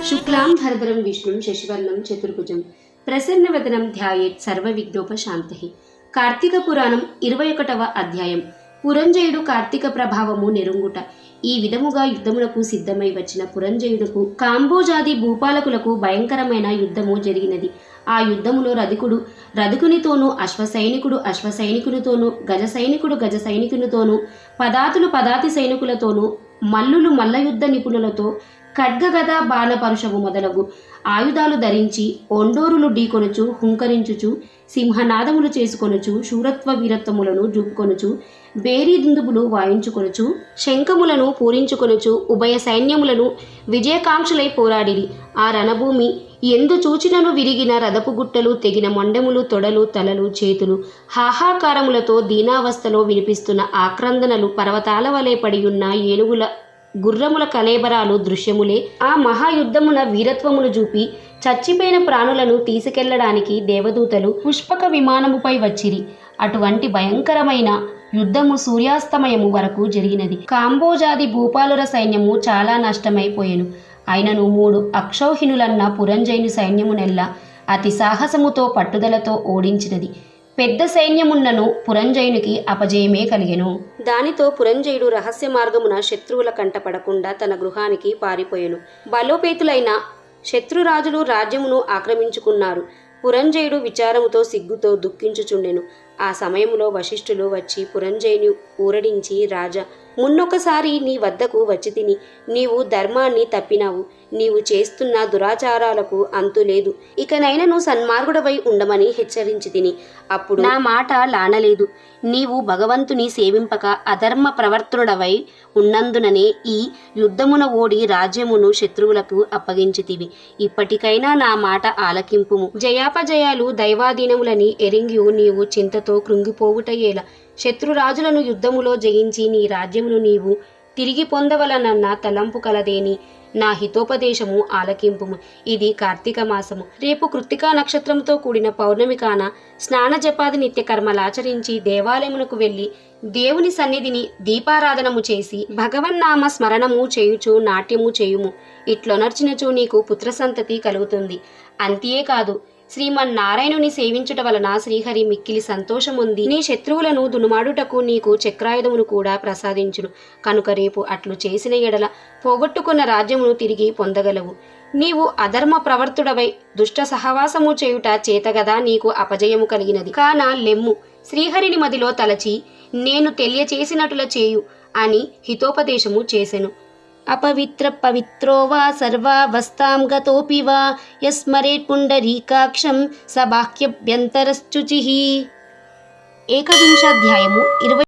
శుక్లాం భరధరం విష్ణుం శశివర్ణం చతుర్భుజం ప్రసన్నవదనం ధ్యాయేత్ సర్వవిఘ్నోపశాంతః. కార్తీక పురాణం 21వ అధ్యాయం. పురంజయుడు కార్తీక ప్రభావము నెరుంగుట. ఈ విధముగా యుద్ధములకు సిద్ధమై వచ్చిన పురంజయుడుకు కాంబోజాది భూపాలకులకు భయంకరమైన యుద్ధము జరిగినది. ఆ యుద్ధములో రథకునితోనూ, అశ్వసైనికునితోనూ, గజ సైనికునితోనూ, పదాతులు పదాతి సైనికులతోనూ, మల్లులు మల్లయుద్ధ నిపుణులతో, ఖడ్గగద బాణ పరుషము మొదలగు ఆయుధాలు ధరించి ఒండోరులు ఢీకొనుచు, హుంకరించుచు, సింహనాదములు చేసుకొనుచు, శూరత్వ వీరత్వములను జూపుకొనుచు, బేరీ దుందుబులు వాయించుకొనుచు, శంఖములను పూరించుకొనుచు ఉభయ సైన్యములను విజయకాంక్షలై పోరాడిరి. ఆ రణభూమి ఎందు చూచినను విరిగిన రథపు గుట్టలు, తెగిన మొండెములు, తొడలు, తలలు, చేతులు, హాహాకారములతో దీనావస్థలో వినిపిస్తున్న ఆక్రందనలు, పర్వతాల వలె పడియున్న ఏనుగుల గుర్రముల కలేబరాలు దృశ్యములే. ఆ మహాయుద్ధమున వీరత్వమును చూపి చచ్చిపోయిన ప్రాణులను తీసుకెళ్లడానికి దేవదూతలు పుష్పక విమానముపై వచ్చిరి. అటువంటి భయంకరమైన యుద్ధము సూర్యాస్తమయము వరకు జరిగినది. కాంబోజాది భూపాలుర సైన్యము చాలా నష్టమైపోయెను. అయినను 3 అక్షౌహిణులన్న పురంజయుని సైన్యమునెల్ల అతి సాహసముతో పట్టుదలతో ఓడించినది. పెద్ద సైన్యమున్నను పురంజయునికి అపజయమే కలిగెను. దానితో పురంజయుడు రహస్య మార్గమున శత్రువుల కంటపడకుండా తన గృహానికి పారిపోయెను. బలోపేతులైన శత్రురాజులు రాజ్యమును ఆక్రమించుకున్నారు. పురంజయుడు విచారముతో సిగ్గుతో దుఃఖించుచుండెను. ఆ సమయములో వశిష్ఠులు వచ్చి పురంజయుని ఊరడించి, రాజా, మున్నొకసారి నీ వద్దకు వచ్చి తిని నీవు ధర్మాన్ని తప్పినావు. నీవు చేస్తున్న దురాచారాలకు అంతులేదు. ఇకనైనను సన్మార్గుడవై ఉండమని హెచ్చరించి తిని. అప్పుడు నా మాట లానలేదు. నీవు భగవంతుని సేవింపక అధర్మ ప్రవర్తనుడవై ఉన్నందుననే ఈ యుద్ధమున ఓడి రాజ్యమును శత్రువులకు అప్పగించితివి. ఇప్పటికైనా నా మాట ఆలకింపుము. జయాపజయాలు దైవాధీనములని ఎరింగి నీవు చింతతో కృంగిపోవుటయేలా. శత్రురాజులను యుద్ధములో జయించి నీ రాజ్యమును నీవు తిరిగి పొందవలనన్న తలంపు కలదేని నా హితోపదేశము ఆలకింపుము. ఇది కార్తీక మాసము. రేపు కృత్తికా నక్షత్రంతో కూడిన పౌర్ణమి కాన స్నాన జపాది నిత్య కర్మలాచరించి దేవాలయమునకు వెళ్ళి దేవుని సన్నిధిని దీపారాధనము చేసి భగవన్నామ స్మరణము చేయుచు నాట్యము చేయుము. ఇట్లొనర్చినచు నీకు పుత్ర సంతతి కలుగుతుంది. అంతే కాదు, శ్రీమన్నారాయణుని సేవించుట వలన శ్రీహరి మిక్కిలి సంతోషముంది నీ శత్రువులను దునుమాడుటకు నీకు చక్రాయుధమును కూడా ప్రసాదించును. కనుక రేపు అట్లు చేసిన ఎడల పోగొట్టుకున్న రాజ్యమును తిరిగి పొందగలవు. నీవు అధర్మ ప్రవర్తుడవై దుష్ట సహవాసము చేయుట చేతగదా నీకు అపజయము కలిగినది. కాన లెమ్ము, శ్రీహరిని మదిలో తలచి నేను తెలియచేసినట్ల చేయు అని హితోపదేశము చేసెను. అపవిత్ర పవిత్రో వా సర్వావస్థాం గతోపి వా యస్మరేత్ పుండరీకాక్షం స బాహ్యభ్యంతరశ్చుచిః. 21వ అధ్యాయము